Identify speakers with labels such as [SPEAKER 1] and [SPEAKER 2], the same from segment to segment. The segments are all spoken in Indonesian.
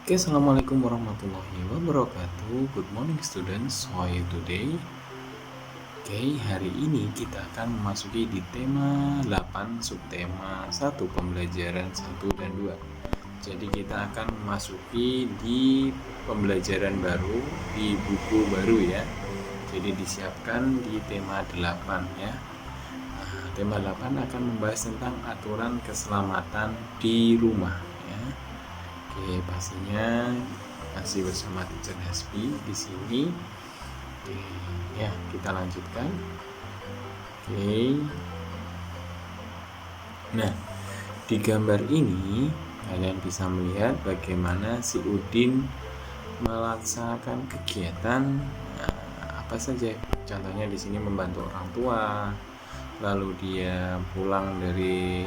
[SPEAKER 1] Oke, assalamualaikum warahmatullahi wabarakatuh. Good morning students, how are you today? Oke, hari ini kita akan memasuki di tema 8 subtema 1 pembelajaran 1 dan 2. Jadi kita akan memasuki di pembelajaran baru di buku baru ya. Jadi disiapkan di tema 8 ya. Tema 8 akan membahas tentang aturan keselamatan di rumah ya. Oke, pastinya masih bersama Teacher Hasbi di sini. Oke, ya kita lanjutkan. Oke. Nah, di gambar ini kalian bisa melihat bagaimana si Udin melaksanakan kegiatan apa saja. Contohnya di sini membantu orang tua, lalu dia pulang dari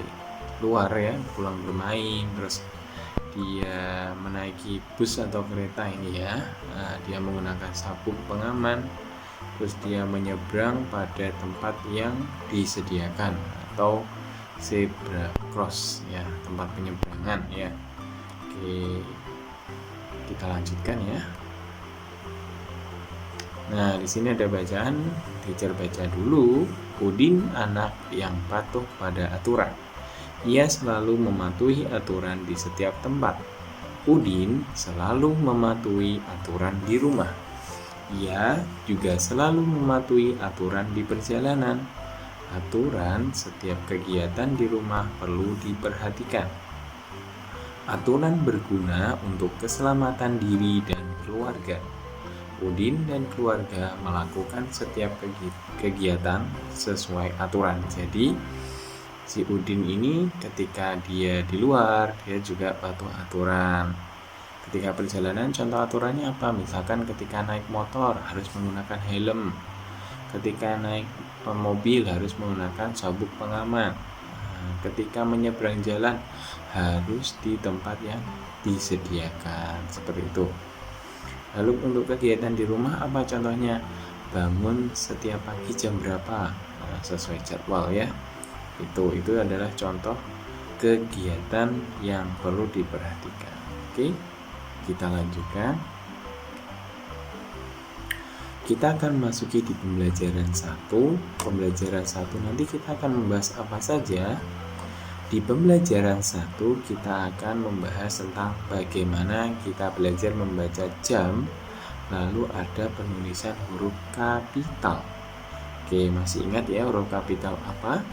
[SPEAKER 1] luar ya, pulang bermain, terus dia menaiki bus atau kereta ini ya. Dia menggunakan sabuk pengaman, terus dia menyeberang pada tempat yang disediakan atau zebra cross ya, tempat penyeberangan ya. Oke, kita lanjutkan ya. Nah, di sini ada bacaan, teacher baca dulu. Udin anak yang patuh pada aturan. Ia selalu mematuhi aturan di setiap tempat. Udin selalu mematuhi aturan di rumah. Ia juga selalu mematuhi aturan di perjalanan. Aturan setiap kegiatan di rumah perlu diperhatikan. Aturan berguna untuk keselamatan diri dan keluarga. Udin dan keluarga melakukan setiap kegiatan sesuai aturan. Jadi si Udin ini ketika dia di luar, dia juga patuh aturan. Ketika perjalanan, contoh aturannya apa? Misalkan ketika naik motor harus menggunakan helm. Ketika naik mobil harus menggunakan sabuk pengaman. Ketika menyeberang jalan harus di tempat yang disediakan. Seperti itu. Lalu untuk kegiatan di rumah apa contohnya? Bangun setiap pagi jam berapa? Sesuai jadwal ya. Itu adalah contoh kegiatan yang perlu diperhatikan. Oke, kita lanjutkan. Kita akan masuki di pembelajaran 1. Pembelajaran 1 nanti kita akan membahas apa saja. Di pembelajaran 1 kita akan membahas tentang bagaimana kita belajar membaca jam. Lalu ada penulisan huruf kapital. Oke, masih ingat ya huruf kapital apa?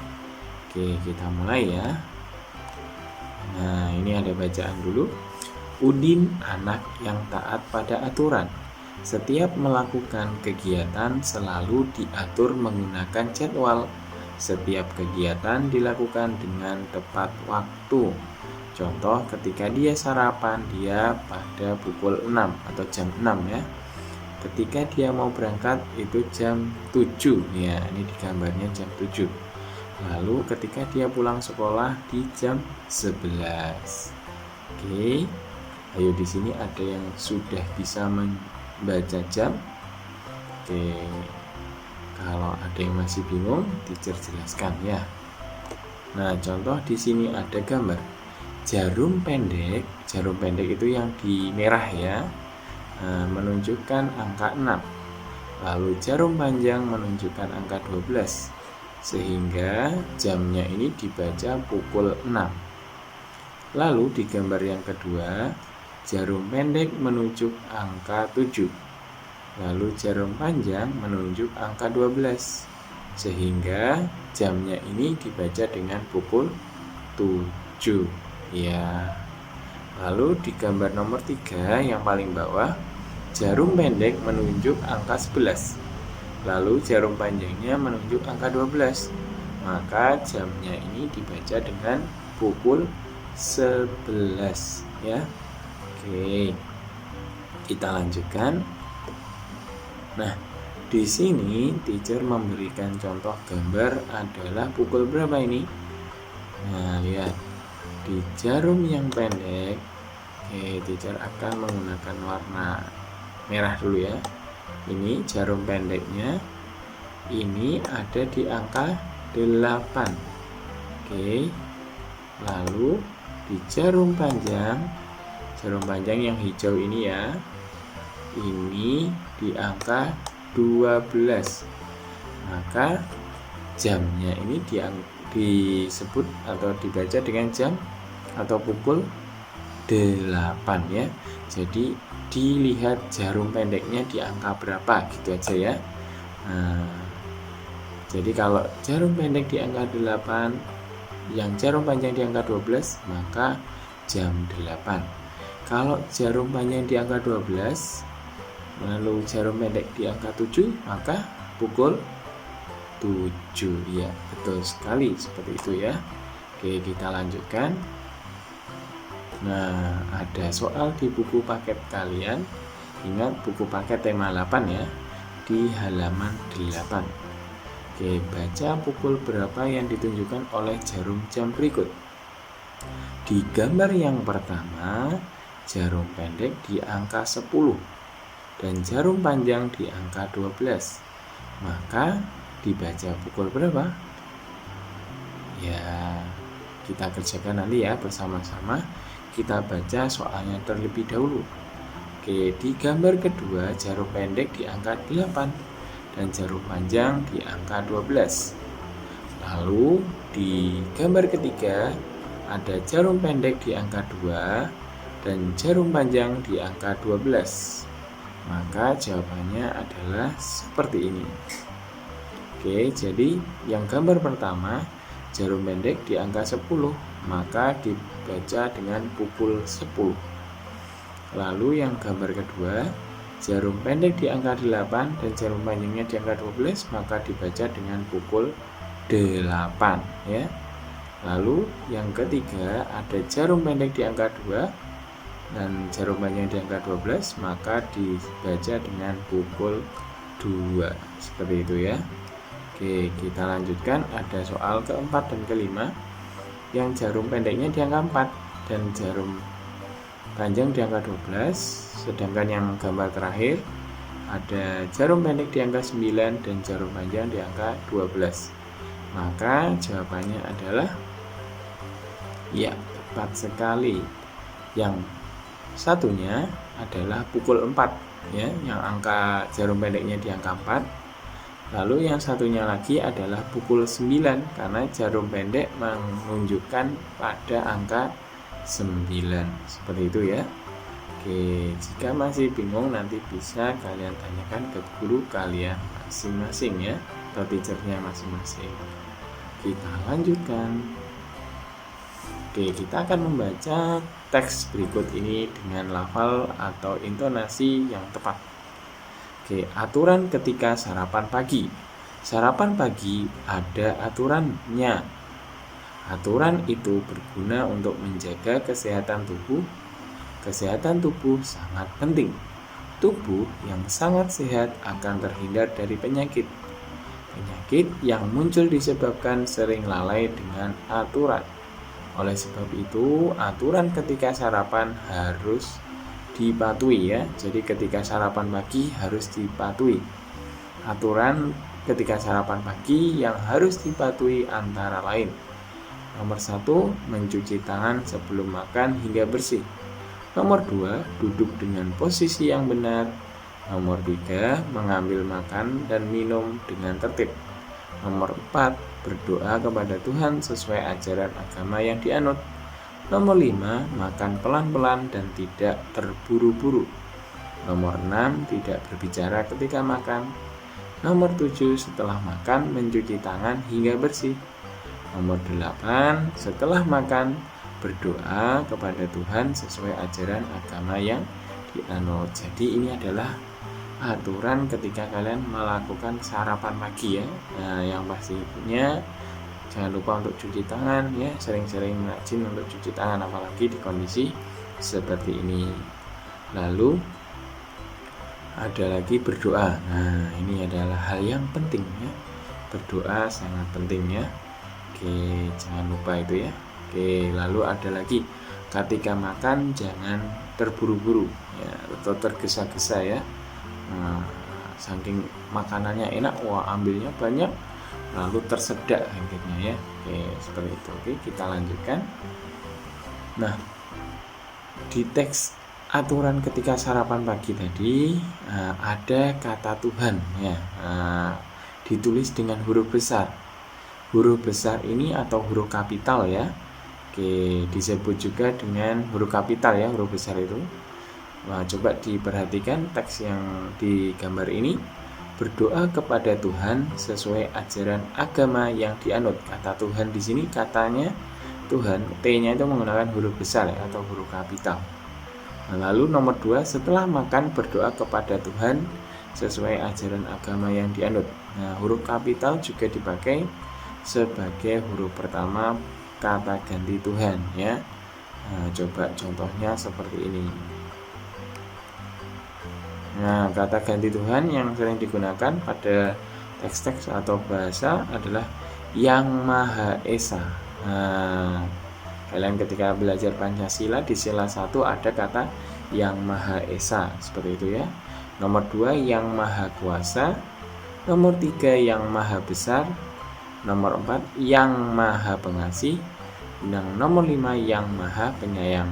[SPEAKER 1] Oke, kita mulai ya. Nah, ini ada bacaan dulu. Udin anak yang taat pada aturan. Setiap melakukan kegiatan selalu diatur menggunakan jadwal. Setiap kegiatan dilakukan dengan tepat waktu. Contoh ketika dia sarapan, dia pada pukul 6 atau jam 6 ya. Ketika dia mau berangkat itu jam 7 ya, ini di gambarnya jam 7. Lalu ketika dia pulang sekolah di jam 11. Oke. Ayo di sini ada yang sudah bisa membaca jam. Oke. Kalau ada yang masih bingung, teacher jelaskan ya. Nah, contoh di sini ada gambar jarum pendek. Jarum pendek itu yang di merah ya. Menunjukkan angka 6. Lalu jarum panjang menunjukkan angka 12. Sehingga jamnya ini dibaca pukul 6. Lalu di gambar yang kedua, jarum pendek menunjuk angka 7. Lalu jarum panjang menunjuk angka 12. Sehingga jamnya ini dibaca dengan pukul 7 ya. Lalu di gambar nomor 3 yang paling bawah, jarum pendek menunjuk angka 11. Lalu jarum panjangnya menunjuk angka 12. Maka jamnya ini dibaca dengan pukul 11 ya. Oke. Kita lanjutkan. Nah, di sini teacher memberikan contoh gambar adalah pukul berapa ini? Nah, lihat. Di jarum yang pendek, teacher akan menggunakan warna merah dulu ya. Ini jarum pendeknya. Ini ada di angka 8. Oke. Lalu di jarum panjang Jarum panjang yang hijau ini ya, ini di angka 12. Maka jamnya ini disebut atau dibaca dengan jam atau pukul 8 ya. Jadi dilihat jarum pendeknya di angka berapa gitu aja ya. Jadi kalau jarum pendek di angka 8, yang jarum panjang di angka 12, maka jam 8. Kalau jarum panjang di angka 12, lalu jarum pendek di angka 7, maka pukul 7 ya, betul sekali seperti itu ya. Oke, kita lanjutkan. Nah, ada soal di buku paket kalian. Ingat buku paket tema 8 ya, di halaman 8. Oke, baca pukul berapa yang ditunjukkan oleh jarum jam berikut. Di gambar yang pertama, jarum pendek di angka 10 dan jarum panjang di angka 12. Maka dibaca pukul berapa? Ya, kita kerjakan nanti ya bersama-sama. Kita baca soalnya terlebih dahulu. Oke, di gambar kedua jarum pendek di angka 8 dan jarum panjang di angka 12. Lalu di gambar ketiga ada jarum pendek di angka 2 dan jarum panjang di angka 12. Maka jawabannya adalah seperti ini. Oke, jadi yang gambar pertama jarum pendek di angka 10, maka dibaca dengan pukul 10. Lalu yang gambar kedua jarum pendek di angka 8 dan jarum panjangnya di angka 12, maka dibaca dengan pukul 8 ya. Lalu yang ketiga ada jarum pendek di angka 2 dan jarum panjang di angka 12, maka dibaca dengan pukul 2. Seperti itu ya. Oke, kita lanjutkan. Ada soal keempat dan kelima yang jarum pendeknya di angka 4 dan jarum panjang di angka 12, sedangkan yang gambar terakhir ada jarum pendek di angka 9 dan jarum panjang di angka 12. Maka jawabannya adalah ya, tepat sekali. Yang satunya adalah pukul 4 ya, yang angka jarum pendeknya di angka 4. Lalu yang satunya lagi adalah pukul 9 karena jarum pendek menunjukkan pada angka 9. Seperti itu ya. Oke, jika masih bingung nanti bisa kalian tanyakan ke guru kalian masing-masing ya, atau teachernya masing-masing. Kita lanjutkan. Oke, kita akan membaca teks berikut ini dengan lafal atau intonasi yang tepat. Oke, aturan ketika sarapan pagi. Sarapan pagi ada aturannya. Aturan itu berguna untuk menjaga kesehatan tubuh. Kesehatan tubuh sangat penting. Tubuh yang sangat sehat akan terhindar dari penyakit. Penyakit yang muncul disebabkan sering lalai dengan aturan. Oleh sebab itu, aturan ketika sarapan harus dipatuhi ya. Jadi ketika sarapan pagi harus dipatuhi. Aturan ketika sarapan pagi yang harus dipatuhi antara lain. Nomor 1, mencuci tangan sebelum makan hingga bersih. Nomor 2, duduk dengan posisi yang benar. Nomor 3, mengambil makan dan minum dengan tertib. Nomor 4, berdoa kepada Tuhan sesuai ajaran agama yang dianut. Nomor 5, makan pelan-pelan dan tidak terburu-buru. Nomor 6, tidak berbicara ketika makan. Nomor 7, setelah makan mencuci tangan hingga bersih. Nomor 8, setelah makan berdoa kepada Tuhan sesuai ajaran agama yang dianut. Jadi ini adalah aturan ketika kalian melakukan sarapan pagi ya. Nah, yang pastinya jangan lupa untuk cuci tangan ya, sering-sering rajin untuk cuci tangan apalagi di kondisi seperti ini. Lalu ada lagi berdoa. Nah, ini adalah hal yang penting ya. Berdoa sangat penting ya. Oke, jangan lupa itu ya. Oke, lalu ada lagi ketika makan jangan terburu-buru ya, atau tergesa-gesa ya. Nah, saking makanannya enak, wah ambilnya banyak lalu tersedak akhirnya ya. Oke, seperti itu. Oke, kita lanjutkan. Nah, Di teks aturan ketika sarapan pagi tadi ada kata Tuhan ya, ditulis dengan huruf besar. Huruf besar ini atau huruf kapital ya. Oke, disebut juga dengan huruf kapital ya, huruf besar itu. Nah, coba diperhatikan teks yang di gambar ini. Berdoa kepada Tuhan sesuai ajaran agama yang dianut. Kata Tuhan di sini katanya Tuhan, T-nya itu menggunakan huruf besar ya, atau huruf kapital. Nah, lalu nomor 2, setelah makan berdoa kepada Tuhan sesuai ajaran agama yang dianut. Nah, huruf kapital juga dipakai sebagai huruf pertama kata ganti Tuhan ya. Nah, coba contohnya seperti ini. Nah, kata ganti Tuhan yang sering digunakan pada teks-teks atau bahasa adalah Yang Maha Esa. Nah, kalian ketika belajar Pancasila di sila 1 ada kata Yang Maha Esa, seperti itu ya. Nomor 2 Yang Maha Kuasa. Nomor 3 Yang Maha Besar. Nomor 4 Yang Maha Pengasih. Dan nomor 5 Yang Maha Penyayang.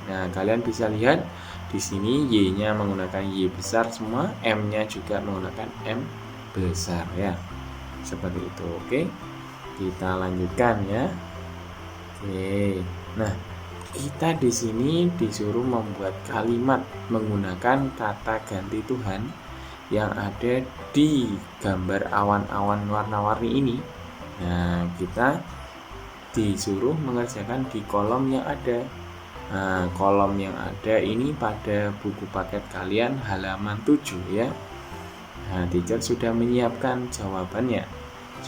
[SPEAKER 1] Nah, kalian bisa lihat di sini Y-nya menggunakan Y besar semua, M-nya juga menggunakan M besar ya. Seperti itu. Oke. Kita lanjutkan ya. Oke. Nah, kita di sini disuruh membuat kalimat menggunakan kata ganti Tuhan yang ada di gambar awan-awan warna-warni ini. Nah, kita disuruh mengerjakan di kolom yang ada. Nah, kolom yang ada ini pada buku paket kalian halaman 7 ya. Nah, teacher sudah menyiapkan jawabannya.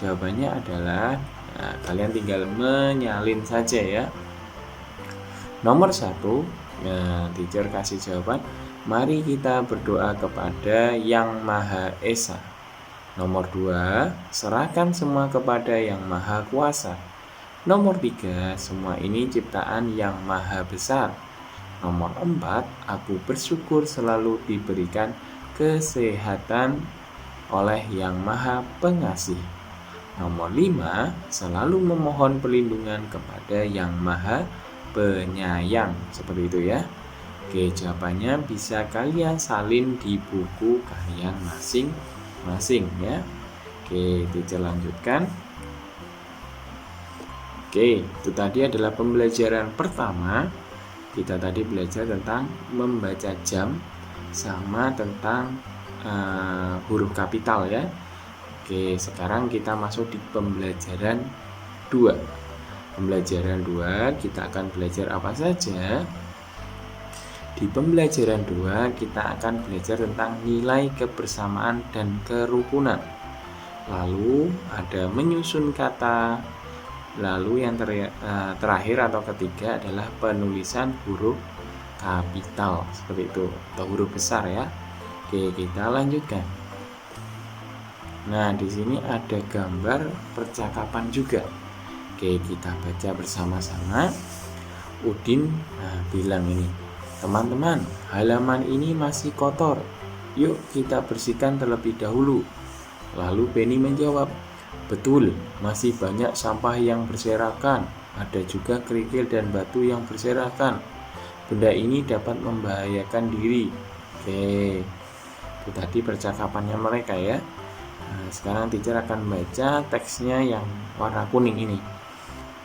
[SPEAKER 1] Jawabannya adalah kalian tinggal menyalin saja ya. Nomor 1, teacher kasih jawaban, mari kita berdoa kepada Yang Maha Esa. Nomor 2, serahkan semua kepada Yang Maha Kuasa. Nomor 3, semua ini ciptaan Yang Maha Besar. Nomor 4, aku bersyukur selalu diberikan kesehatan oleh Yang Maha Pengasih. Nomor 5, selalu memohon perlindungan kepada Yang Maha Penyayang. Seperti itu ya. Oke, jawabannya bisa kalian salin di buku kalian masing-masing ya. Oke, teacher lanjutkan. Oke, itu tadi adalah pembelajaran pertama. Kita tadi belajar tentang membaca jam sama tentang huruf kapital ya. Oke, sekarang kita masuk di pembelajaran 2. Pembelajaran 2 kita akan belajar apa saja? Di pembelajaran 2 kita akan belajar tentang nilai kebersamaan dan kerukunan. Lalu ada menyusun kata. Lalu yang terakhir atau ketiga adalah penulisan huruf kapital seperti itu atau huruf besar ya. Oke, kita lanjutkan. Nah, di sini ada gambar percakapan juga. Oke, kita baca bersama-sama. Udin bilang ini, teman-teman, halaman ini masih kotor. Yuk kita bersihkan terlebih dahulu. Lalu Penny menjawab, betul, masih banyak sampah yang berserakan, ada juga kerikil dan batu yang berserakan. Benda ini dapat membahayakan diri. Oke, itu tadi percakapannya mereka ya. Nah, sekarang teacher akan baca teksnya yang warna kuning ini.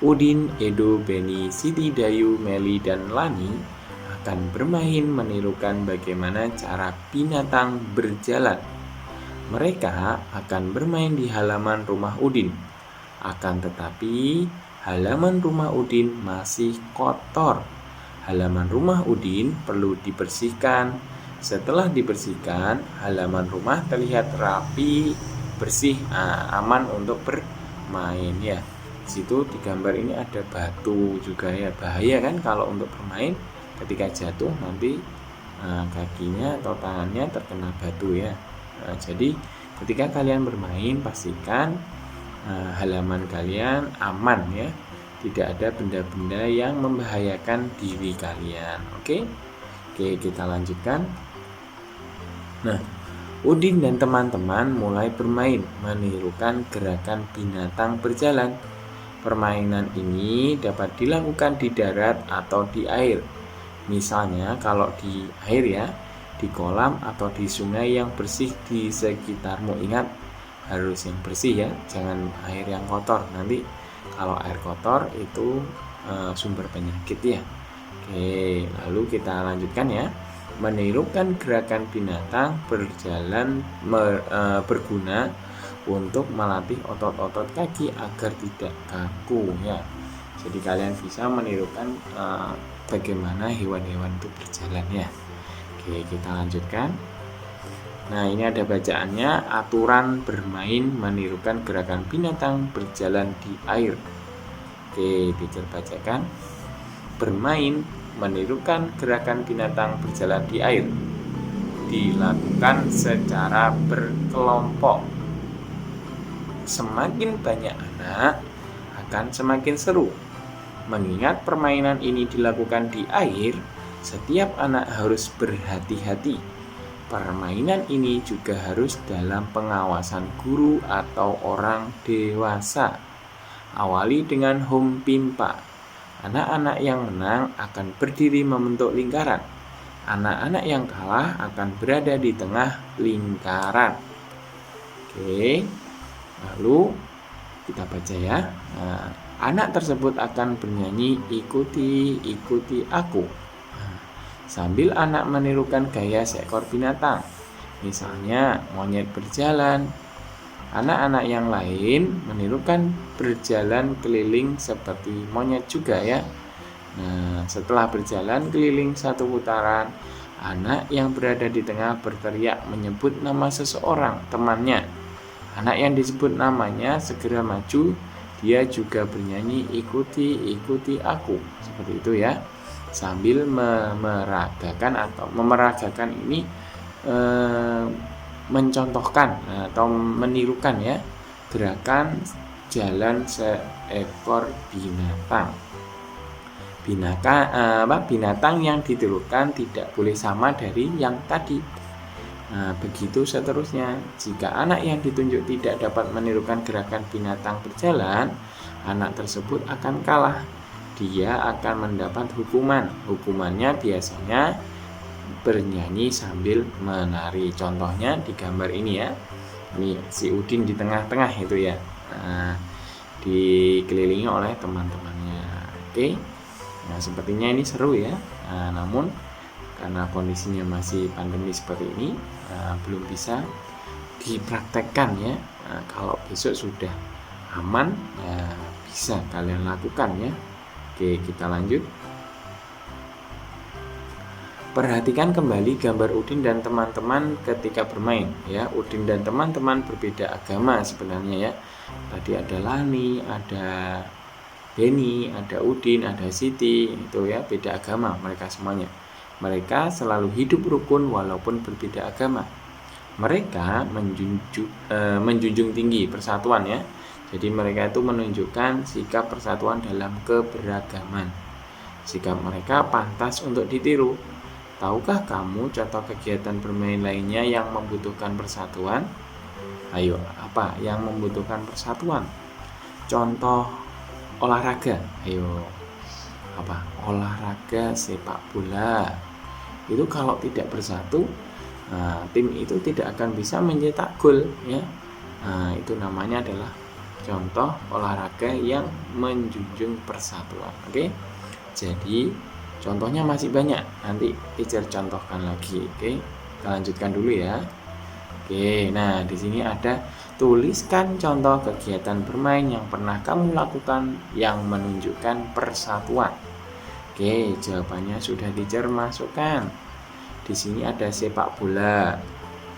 [SPEAKER 1] Udin, Edo, Benny, Siti, Dayu, Meli, dan Lani akan bermain menirukan bagaimana cara binatang berjalan. Mereka akan bermain di halaman rumah Udin. Akan tetapi, halaman rumah Udin masih kotor. Halaman rumah Udin perlu dibersihkan. Setelah dibersihkan, halaman rumah terlihat rapi, bersih, aman untuk bermain ya. Di situ di gambar ini ada batu juga ya. Bahaya kan kalau untuk bermain ketika jatuh nanti kakinya atau tangannya terkena batu ya. Jadi ketika kalian bermain pastikan halaman kalian aman ya, tidak ada benda-benda yang membahayakan diri kalian. Oke, kita lanjutkan. Nah, Udin dan teman-teman mulai bermain menirukan gerakan binatang berjalan. Permainan ini dapat dilakukan di darat atau di air. Misalnya kalau di air ya, di kolam atau di sungai yang bersih di sekitarmu. Ingat, harus yang bersih ya, jangan air yang kotor. Nanti kalau air kotor itu sumber penyakit ya. Oke, lalu kita lanjutkan ya. Menirukan gerakan binatang berguna untuk melatih otot-otot kaki agar tidak kaku ya. Jadi kalian bisa menirukan bagaimana hewan-hewan itu berjalan ya. Oke, kita lanjutkan. Nah, ini ada bacaannya. Aturan bermain menirukan gerakan binatang berjalan di air. Oke, dibacakan. Bermain menirukan gerakan binatang berjalan di air. Dilakukan secara berkelompok. Semakin banyak anak akan semakin seru. Mengingat permainan ini dilakukan di air, setiap anak harus berhati-hati. Permainan ini juga harus dalam pengawasan guru atau orang dewasa. Awali dengan home pimpa. Anak-anak yang menang akan berdiri membentuk lingkaran. Anak-anak yang kalah akan berada di tengah lingkaran. Oke, lalu kita baca ya. Nah, anak tersebut akan bernyanyi ikuti aku. Sambil anak menirukan gaya seekor binatang. Misalnya monyet berjalan. Anak-anak yang lain menirukan berjalan keliling seperti monyet juga ya. Nah, setelah berjalan keliling satu putaran, anak yang berada di tengah berteriak menyebut nama seseorang temannya. Anak yang disebut namanya segera maju. Dia juga bernyanyi ikuti aku. Seperti itu ya. Sambil memeragakan ini mencontohkan atau menirukan ya gerakan jalan seekor binatang. Binatang yang ditirukan tidak boleh sama dari yang tadi. Nah, begitu seterusnya. Jika anak yang ditunjuk tidak dapat menirukan gerakan binatang berjalan, anak tersebut akan kalah. Dia akan mendapat hukuman. Hukumannya biasanya bernyanyi sambil menari. Contohnya di gambar ini ya. Ini si Udin di tengah-tengah itu ya. Nah, dikelilingi oleh teman-temannya. Oke. Nah, sepertinya ini seru ya. Nah, namun karena kondisinya masih pandemi seperti ini, belum bisa dipraktekkan ya. Nah, kalau besok sudah aman, bisa kalian lakukan ya. Oke, kita lanjut. Perhatikan kembali gambar Udin dan teman-teman ketika bermain ya. Udin dan teman-teman berbeda agama sebenarnya ya. Tadi ada Lani, ada Beni, ada Udin, ada Siti, itu ya, beda agama mereka semuanya. Mereka selalu hidup rukun walaupun berbeda agama. Mereka menjunjung tinggi persatuan ya. Jadi mereka itu menunjukkan sikap persatuan dalam keberagaman. Sikap mereka pantas untuk ditiru. Tahukah kamu contoh kegiatan bermain lainnya yang membutuhkan persatuan? Ayo, apa yang membutuhkan persatuan? Contoh olahraga. Ayo, apa? Olahraga sepak bola. Itu kalau tidak bersatu, tim itu tidak akan bisa mencetak gol ya. Nah, itu namanya adalah contoh olahraga yang menjunjung persatuan. Oke. Jadi contohnya masih banyak. Nanti teacher contohkan lagi. Oke. Kita lanjutkan dulu ya. Oke. Nah, di sini ada tuliskan contoh kegiatan bermain yang pernah kamu lakukan yang menunjukkan persatuan. Oke, jawabannya sudah teacher masukkan. Di sini ada sepak bola,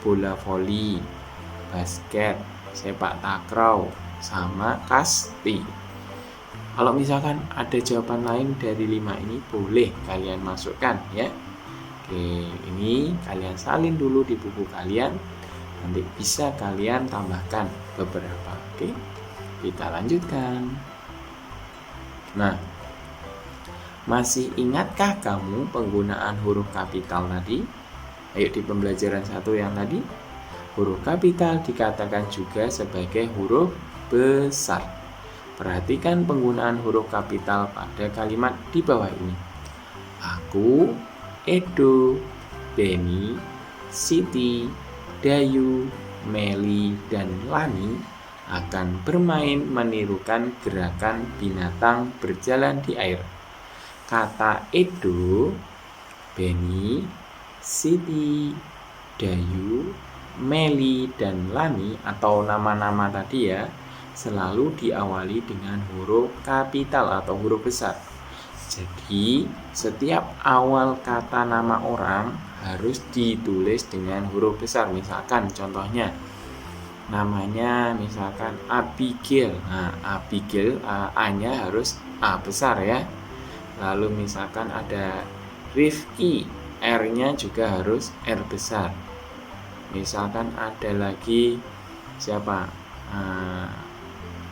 [SPEAKER 1] bola voli, basket, sepak takraw, sama kasti. Kalau misalkan ada jawaban lain dari 5 ini, boleh kalian masukkan ya. Oke, ini kalian salin dulu di buku kalian. Nanti bisa kalian tambahkan beberapa. Oke, kita lanjutkan. Nah, masih ingatkah kamu penggunaan huruf kapital tadi? Ayo di pembelajaran 1 yang tadi. Huruf kapital dikatakan juga sebagai huruf besar. Perhatikan penggunaan huruf kapital pada kalimat di bawah ini. Aku, Edo, Beni, Siti, Dayu, Meli, dan Lani akan bermain menirukan gerakan binatang berjalan di air. Kata Edo, Beni, Siti, Dayu, Meli, dan Lani atau nama-nama tadi ya, selalu diawali dengan huruf kapital atau huruf besar. Jadi, setiap awal kata nama orang harus ditulis dengan huruf besar. Misalkan contohnya, namanya misalkan Abigail. Nah, Abigail A-nya harus A besar ya. Lalu misalkan ada Rifki, R-nya juga harus R besar. Misalkan ada lagi siapa?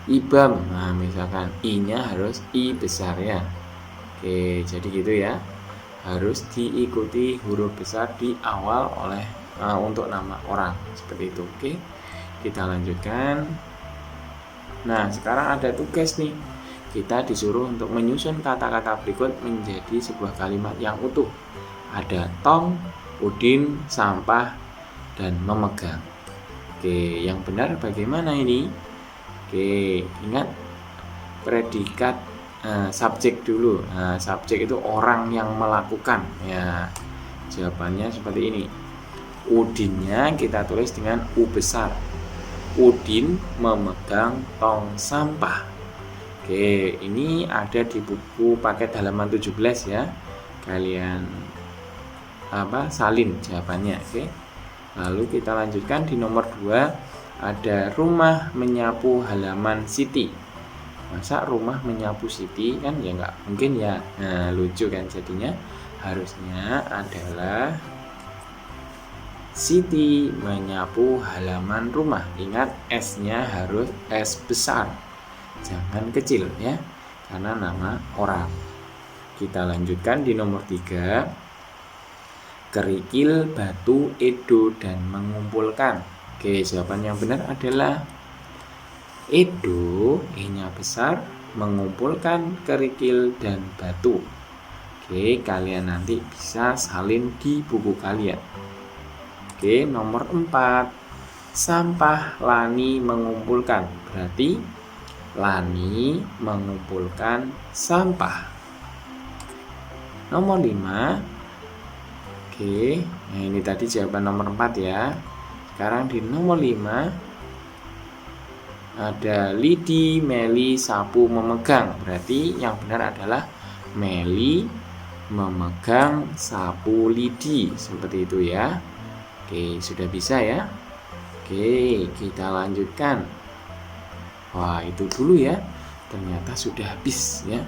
[SPEAKER 1] Ibam. Nah, misalkan I-nya harus I besar ya. Oke, jadi gitu ya. Harus diikuti huruf besar di awal oleh untuk nama orang seperti itu. Oke, kita lanjutkan. Nah, sekarang ada tugas nih. Kita disuruh untuk menyusun kata-kata berikut menjadi sebuah kalimat yang utuh. Ada tong, udin, sampah, dan memegang. Oke, yang benar bagaimana ini? Oke, ingat predikat subjek dulu. Nah, subjek itu orang yang melakukan. Ya, jawabannya seperti ini. Udinnya kita tulis dengan U besar. Udin memegang tong sampah. Oke, ini ada di buku paket halaman 17 ya. Kalian salin jawabannya. Oke. Lalu kita lanjutkan di nomor 2. Ada rumah menyapu halaman Siti. Masa rumah menyapu Siti kan ya nggak mungkin ya. Nah, lucu kan jadinya. Harusnya adalah Siti menyapu halaman rumah. Ingat S-nya harus S besar, jangan kecil ya, karena nama orang. Kita lanjutkan di nomor 3. Kerikil batu Edo dan mengumpulkan. Oke, jawaban yang benar adalah Edo, E-nya besar, mengumpulkan kerikil dan batu. Oke, kalian nanti bisa salin di buku kalian. Oke, nomor 4. Sampah Lani mengumpulkan. Berarti Lani mengumpulkan sampah. Nomor 5. Oke, nah ini tadi jawaban nomor 4 ya. Sekarang di nomor 5. Ada Lidi, Meli, sapu, memegang. Berarti yang benar adalah Meli memegang sapu Lidi. Seperti itu ya. Oke, sudah bisa ya. Oke, kita lanjutkan. Wah, itu dulu ya. Ternyata sudah habis ya.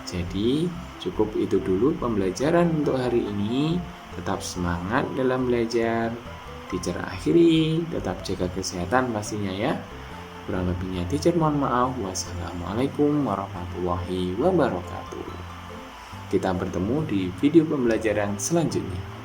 [SPEAKER 1] Jadi, cukup itu dulu pembelajaran untuk hari ini. Tetap semangat dalam belajar. Teacher akhiri, tetap jaga kesehatan pastinya ya. Kurang lebihnya teacher mohon maaf. Wassalamualaikum warahmatullahi wabarakatuh. Kita bertemu di video pembelajaran selanjutnya.